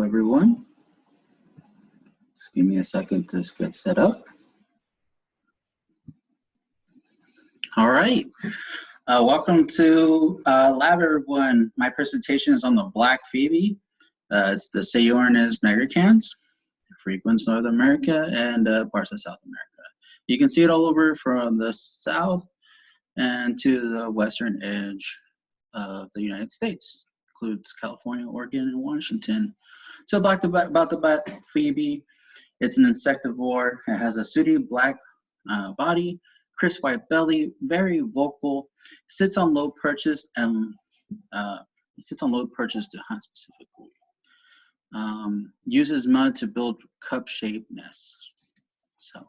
everyone. Just give me a second to get set up. All right. Welcome to lab, everyone. My presentation is on the Black Phoebe. It's the Seyornis nigricans, frequents North America and parts of South America. You can see it all over from the south and to the western edge of the United States. Includes California, Oregon, and Washington. So about the Black Phoebe, it's an insectivore. It has a sooty black body, crisp white belly, very vocal, sits on low perches and to hunt specifically. Uses mud to build cup-shaped nests. So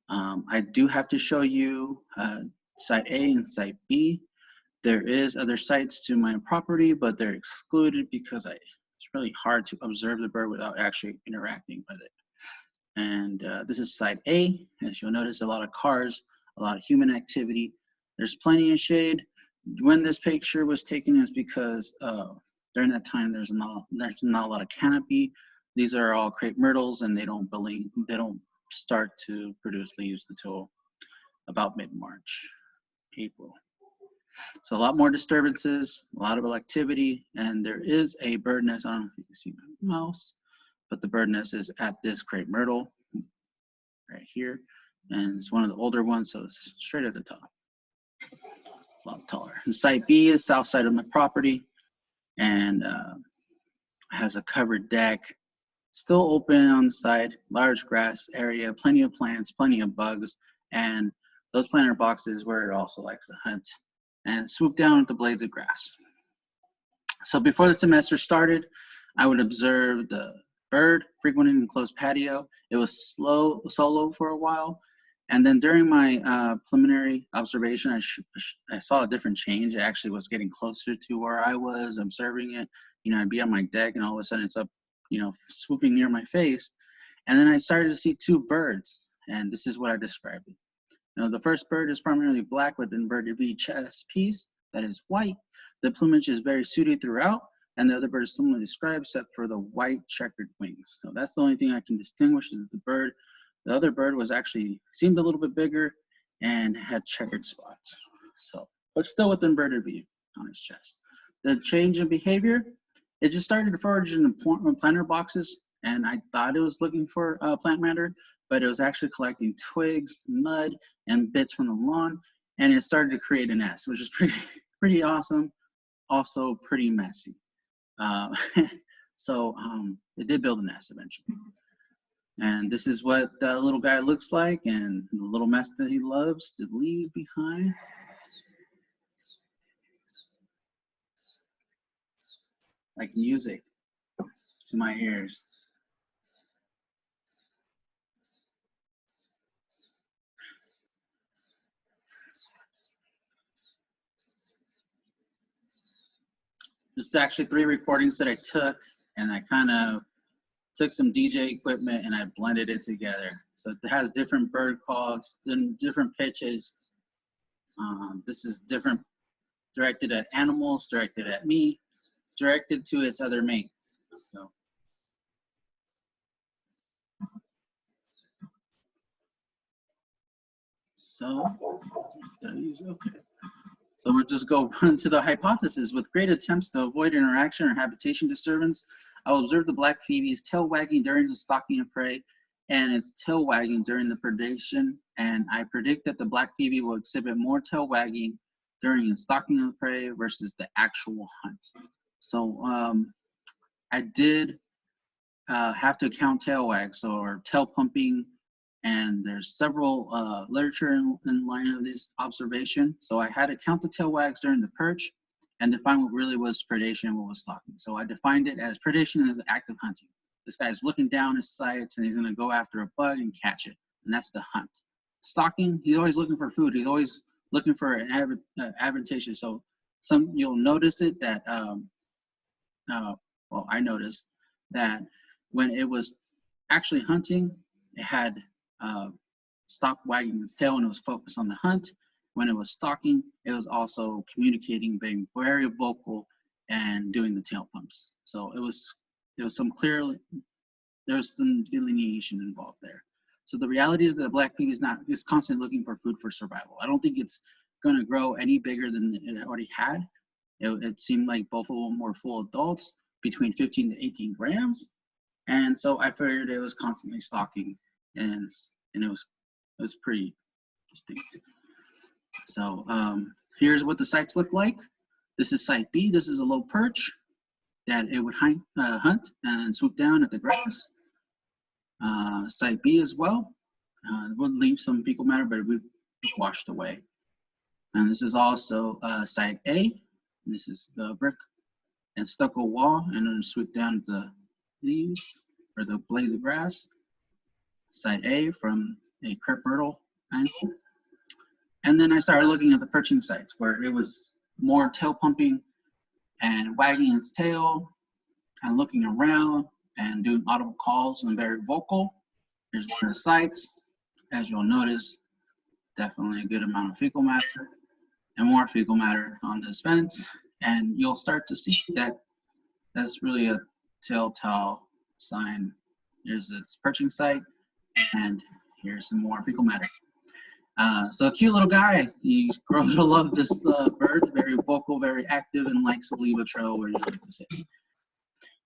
I do have to show you site A and site B. There is other sites to my property, but they're excluded because it's really hard to observe the bird without actually interacting with it. And this is site A. As you'll notice, a lot of cars, a lot of human activity. There's plenty of shade. When this picture was taken is because during that time there's not a lot of canopy. These are all crepe myrtles, and they don't start to produce leaves until about mid-March, April. So a lot more disturbances, a lot of activity, and there is a bird nest. I don't know if you can see my mouse, but the bird nest is at this crepe myrtle right here, and it's one of the older ones, so it's straight at the top, a lot taller. And site B is south side of my property, and has a covered deck, still open on the side, large grass area, plenty of plants, plenty of bugs, and those planter boxes where it also likes to hunt and swoop down at the blades of grass. So before the semester started, I would observe the bird frequenting enclosed patio. It was solo for a while. And then during my preliminary observation, I saw a different change. It actually was getting closer to where I was observing it. You know, I'd be on my deck and all of a sudden it's up, you know, swooping near my face. And then I started to see two birds, and this is what I described it. Now, the first bird is primarily black with inverted V chest piece that is white. The plumage is very sooty throughout, and the other bird is similarly described except for the white checkered wings. So that's the only thing I can distinguish is the bird. The other bird seemed a little bit bigger and had checkered spots. So, but still with inverted V on his chest. The change in behavior, it just started to forage in the planter boxes, and I thought it was looking for plant matter, but it was actually collecting twigs, mud, and bits from the lawn, and it started to create a nest, which is pretty awesome, also pretty messy. So it did build a nest eventually. And this is what the little guy looks like, and the little mess that he loves to leave behind. Like music to my ears. This is actually 3 recordings that I took, and I kind of took some DJ equipment and I blended it together. So it has different bird calls, different pitches. This is different, directed at animals, directed at me, directed to its other mate. So we'll just go run to the hypothesis. With great attempts to avoid interaction or habitation disturbance, I will observe the Black Phoebe's tail wagging during the stalking of prey and its tail wagging during the predation. And I predict that the Black Phoebe will exhibit more tail wagging during the stalking of prey versus the actual hunt. So I did have to count tail wags or tail pumping, and there's several literature in line of this observation. So I had to count the tail wags during the perch and define what really was predation and what was stalking. So I defined it as predation as the act of hunting. This guy's looking down his sights and he's gonna go after a bug and catch it, and that's the hunt. Stalking, he's always looking for food. He's always looking for an advantageous. So you'll notice it that, well, I noticed that when it was actually hunting, it had stopped wagging its tail and it was focused on the hunt. When it was stalking, it was also communicating, being very vocal and doing the tail pumps. So it was there was some delineation involved there. So the reality is that Black Phoebe is constantly looking for food for survival. I don't think it's going to grow any bigger than it already had. It seemed like both of them were full adults, between 15 to 18 grams. And so I figured it was constantly stocking, and it was pretty distinct. So here's what the sites look like. This is site B. This is a low perch that it would hunt and swoop down at the grass. Site B as well. It would leave some fecal matter, but it would be washed away. And this is also site A. This is the brick and stucco wall, and then swoop down the leaves or the blades of grass. Site A from a crepe myrtle angle. And then I started looking at the perching sites where it was more tail pumping and wagging its tail and looking around and doing audible calls and very vocal. Here's one of the sites. As you'll notice, definitely a good amount of fecal matter and more fecal matter on this fence. And you'll start to see that that's really a telltale sign. Here's its perching site, and here's some more fecal matter. So a cute little guy. He grows to love this bird, very vocal, very active, and likes to leave a trail where you like to sit.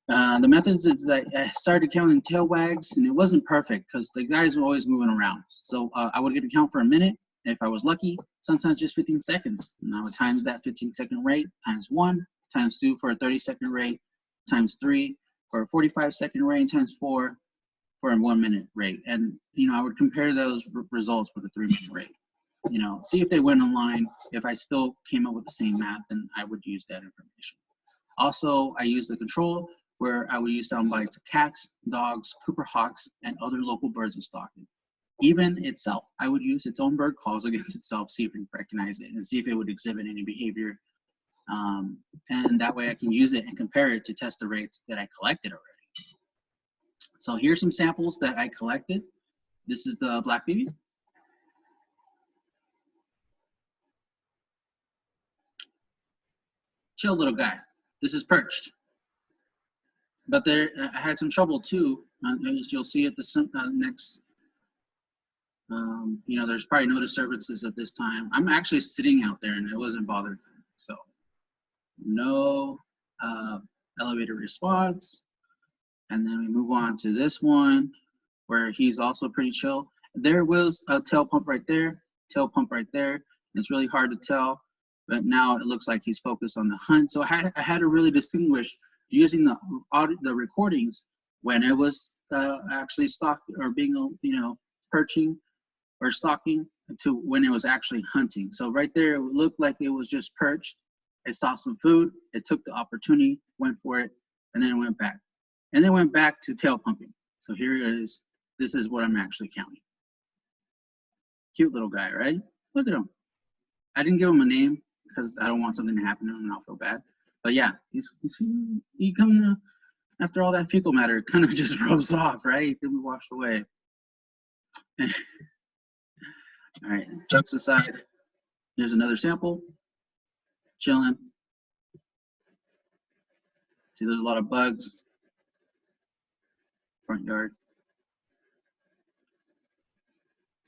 The methods is that I started counting tail wags, and it wasn't perfect because the guys were always moving around. So I would get a count for a minute. If I was lucky, sometimes just 15 seconds. And I would times that 15-second rate, times 1, times 2 for a 30-second rate, times 3 for a 45-second rate, times 4 for a 1-minute rate. And, I would compare those results with a 3-minute rate. See if they went online. If I still came up with the same math, then I would use that information. Also, I use the control where I would use sound bites of cats, dogs, Cooper hawks, and other local birds of stalking. Even itself, I would use its own bird calls against itself, see if it recognized it, and see if it would exhibit any behavior. And that way I can use it and compare it to test the rates that I collected already. So here's some samples that I collected. This is the Black Phoebe. Chill little guy. This is perched. But I had some trouble too, as you'll see at the next. There's probably no disturbances at this time. I'm actually sitting out there and it wasn't bothering me. So no elevator response. And then we move on to this one where he's also pretty chill. There was a tail pump right there, tail pump right there. It's really hard to tell, but now it looks like he's focused on the hunt. So I had to really distinguish using the recordings when it was actually stalking or being, perching or stalking to when it was actually hunting. So right there, it looked like it was just perched. It saw some food. It took the opportunity, went for it, and then it went back. And then went back to tail pumping. So here it is. This is what I'm actually counting. Cute little guy, right? Look at him. I didn't give him a name because I don't want something to happen to him and I'll feel bad. But yeah, he come after all that fecal matter, kind of just rubs off, right? He can be washed away. All right, jokes aside, here's another sample. Chilling. See, there's a lot of bugs. Front yard.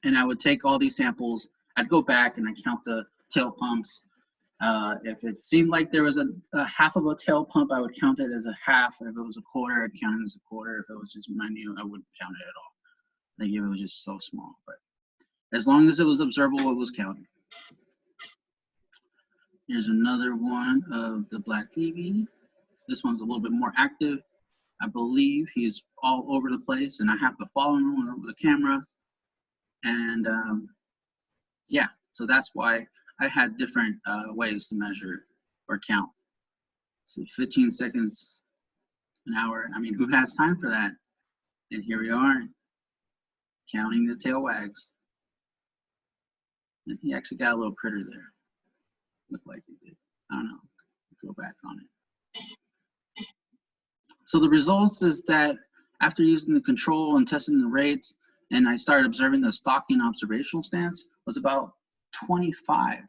And I would take all these samples. I'd go back and I count the tail pumps. If it seemed like there was a half of a tail pump, I would count it as a half. If it was a quarter, I'd count it as a quarter. If it was just minute, I wouldn't count it at all. Like if it was just so small. But as long as it was observable, it was counted. Here's another one of the Black Phoebe. This one's a little bit more active. I believe he's all over the place, and I have to follow him with the camera. And yeah, so that's why I had different ways to measure or count. So 15 seconds an hour. I mean, who has time for that? And here we are, counting the tail wags. And he actually got a little critter there. Looked like he did. I don't know. Go back on it. So the results is that after using the control and testing the rates, and I started observing the stalking observational stance, was about 25.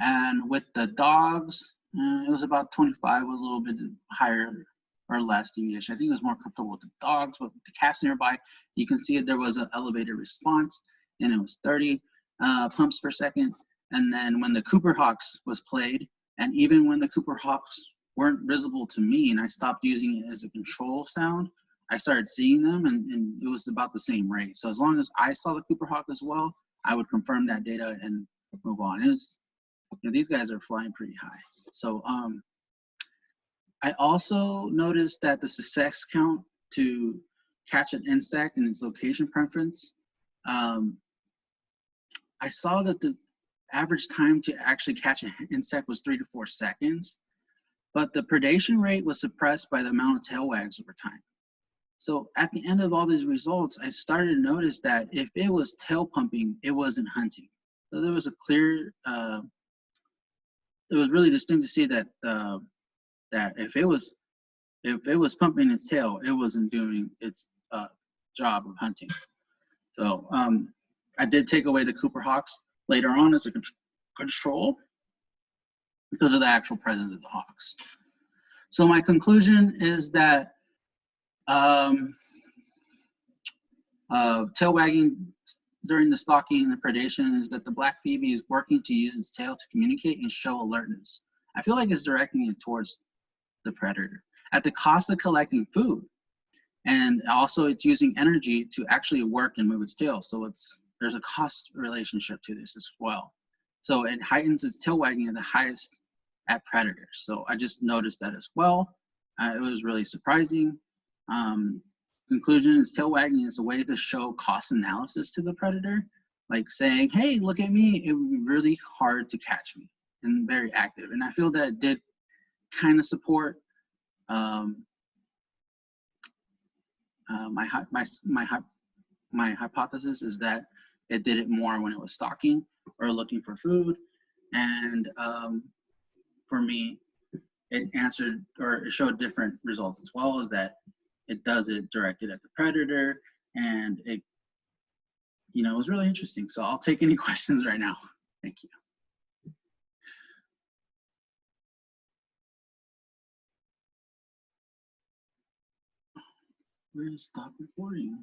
And with the dogs, it was about 25 with a little bit higher or less deviation. I think it was more comfortable with the dogs, but with the cats nearby, you can see that there was an elevated response, and it was 30 pumps per second. And then when the Cooper Hawks was played, and even when the Cooper Hawks weren't visible to me and I stopped using it as a control sound, I started seeing them, and it was about the same rate. So as long as I saw the Cooper Hawk as well, I would confirm that data and move on. It was, you know, these guys are flying pretty high. So I also noticed that the success count to catch an insect and its location preference, I saw that the average time to actually catch an insect was 3 to 4 seconds, but the predation rate was suppressed by the amount of tail wags over time. So at the end of all these results, I started to notice that if it was tail pumping, it wasn't hunting. So there was a clear, it was really distinct to see that that if it was pumping its tail, it wasn't doing its job of hunting. So I did take away the Cooper Hawks later on as a control because of the actual presence of the hawks. So my conclusion is that tail wagging during the stalking and the predation is that the Black Phoebe is working to use its tail to communicate and show alertness. I feel like it's directing it towards the predator at the cost of collecting food. And also it's using energy to actually work and move its tail. So there's a cost relationship to this as well. So it heightens its tail wagging at the highest at predators. So I just noticed that as well. It was really surprising. Conclusion is tail wagging is a way to show cost analysis to the predator, like saying, hey, look at me, it would be really hard to catch me, and very active. And I feel that it did kind of support my hypothesis is that it did it more when it was stalking or looking for food. And for me, it answered, or it showed different results as well, as that it does it directed at the predator, and it, you know, it was really interesting. So I'll take any questions right now. Thank you. We're gonna stop recording.